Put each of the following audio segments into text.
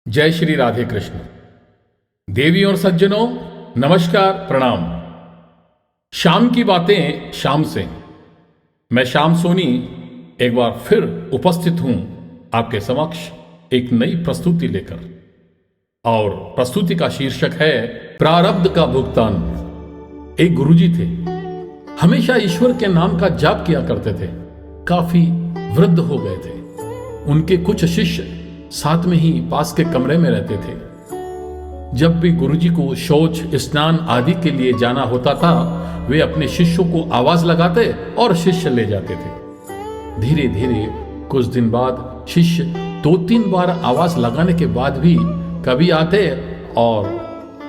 जय श्री राधे कृष्ण। देवी और सज्जनों, नमस्कार, प्रणाम। शाम की बातें शाम से मैं श्याम सोनी एक बार फिर उपस्थित हूं आपके समक्ष एक नई प्रस्तुति लेकर। और प्रस्तुति का शीर्षक है प्रारब्ध का भुगतान। एक गुरुजी थे, हमेशा ईश्वर के नाम का जाप किया करते थे। काफी वृद्ध हो गए थे। उनके कुछ शिष्य साथ में ही पास के कमरे में रहते थे। जब भी गुरुजी को शौच, स्नान आदि के लिए जाना होता था, वे अपने शिष्यों को आवाज लगाते और शिष्य ले जाते थे। धीरे धीरे कुछ दिन बाद शिष्य 2-3 बार आवाज लगाने के बाद भी कभी आते और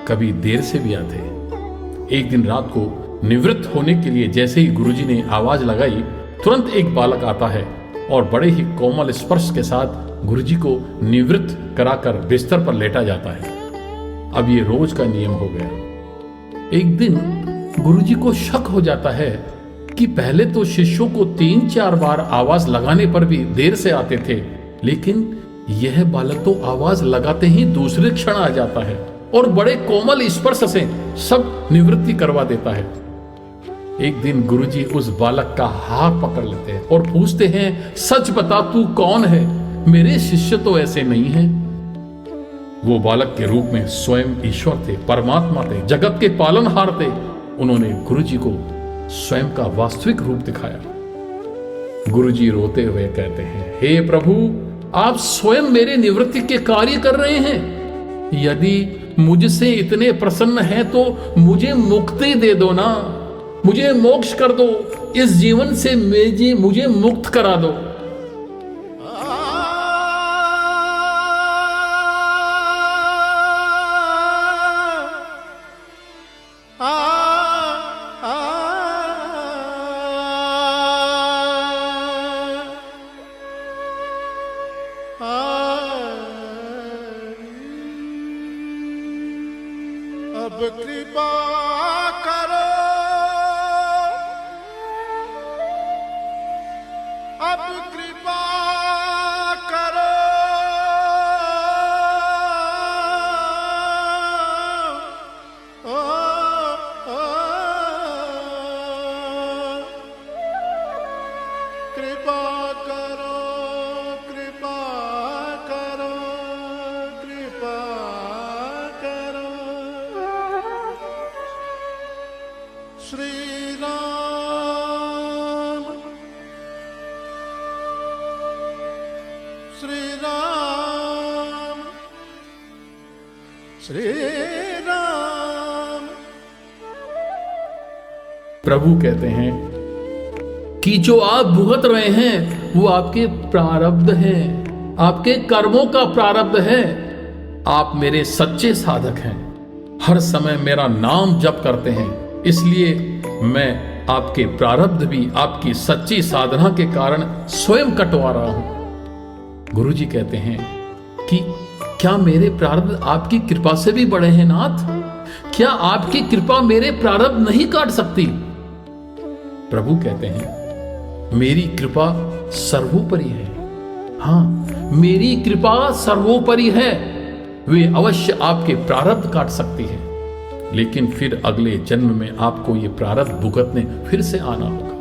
कभी देर से भी आते। एक दिन रात को निवृत्त होने के लिए जैसे ही गुरुजी ने आवाज लगाई, तुरंत एक बालक आता है और बड़े ही कोमल स्पर्श के साथ गुरुजी को निवृत्त कराकर बिस्तर पर लेटा जाता है। अब ये रोज का नियम हो गया। एक दिन गुरुजी को शक हो जाता है कि पहले तो शिष्यों को 3-4 बार आवाज लगाने पर भी देर से आते थे, लेकिन यह बालक तो आवाज लगाते ही दूसरे क्षण आ जाता है और बड़े कोमल स्पर्श से सब निवृत्ति करवा देता है। एक दिन गुरुजी उस बालक का हाथ पकड़ लेते हैं और पूछते हैं, सच बता, तू कौन है? मेरे शिष्य तो ऐसे नहीं हैं। वो बालक के रूप में स्वयं ईश्वर थे, परमात्मा थे, जगत के पालनहार थे। उन्होंने गुरुजी को स्वयं का वास्तविक रूप दिखाया। गुरुजी रोते हुए कहते हैं, हे प्रभु, आप स्वयं मेरे निवृत्ति के कार्य कर रहे हैं। यदि मुझसे इतने प्रसन्न हैं तो मुझे मुक्ति दे दो ना, मुझे मोक्ष कर दो, इस जीवन से मुझे मुक्त करा दो। अब कृपा करो, अब कृपा करो, कृपा करो, कृपा करो, कृपा करो। श्री राम, श्री राम, श्री राम। प्रभु कहते हैं कि जो आप भुगत रहे हैं वो आपके प्रारब्ध हैं, आपके कर्मों का प्रारब्ध है। आप मेरे सच्चे साधक हैं, हर समय मेरा नाम जप करते हैं, इसलिए मैं आपके प्रारब्ध भी आपकी सच्ची साधना के कारण स्वयं कटवा रहा हूं। गुरुजी कहते हैं कि क्या मेरे प्रारब्ध आपकी कृपा से भी बड़े हैं नाथ? क्या आपकी कृपा मेरे प्रारब्ध नहीं काट सकती? प्रभु कहते हैं, मेरी कृपा सर्वोपरि है। हां, मेरी कृपा सर्वोपरि है। वे अवश्य आपके प्रारब्ध काट सकती है, लेकिन फिर अगले जन्म में आपको ये प्रारब्ध भुगतने फिर से आना होगा।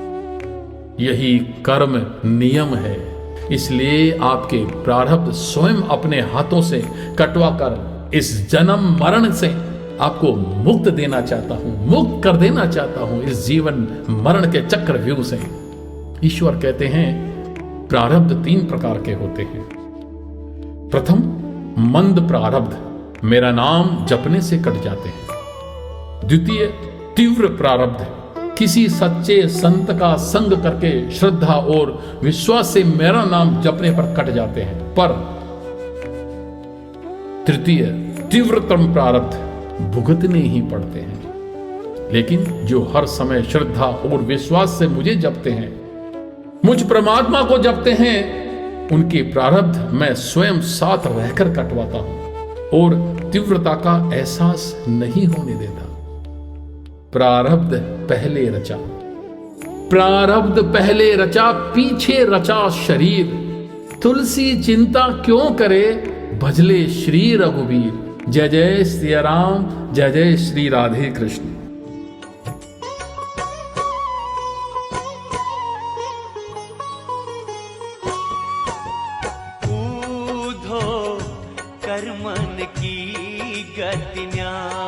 यही कर्म नियम है। इसलिए आपके प्रारब्ध स्वयं अपने हाथों से कटवा कर इस जन्म मरण से आपको मुक्त देना चाहता हूं, मुक्त कर देना चाहता हूं इस जीवन मरण के चक्रव्यूह से। ईश्वर कहते हैं प्रारब्ध 3 प्रकार के होते हैं। प्रथम, मंद प्रारब्ध, मेरा नाम जपने से कट जाते हैं। द्वितीय, तीव्र प्रारब्ध, किसी सच्चे संत का संग करके श्रद्धा और विश्वास से मेरा नाम जपने पर कट जाते हैं। पर तृतीय, तीव्रतम प्रारब्ध, भुगतने ही पड़ते हैं। लेकिन जो हर समय श्रद्धा और विश्वास से मुझे जपते हैं, मुझ परमात्मा को जपते हैं, उनके प्रारब्ध मैं स्वयं साथ रहकर कटवाता हूं और तीव्रता का एहसास नहीं होने देता। प्रारब्ध पहले रचा, प्रारब्ध पहले रचा, पीछे रचा शरीर। तुलसी चिंता क्यों करे, भजले श्री रघुवीर। जय जय श्री राम, जय जय श्री राधे कृष्ण। ऊधो कर्मन की गति न्याय।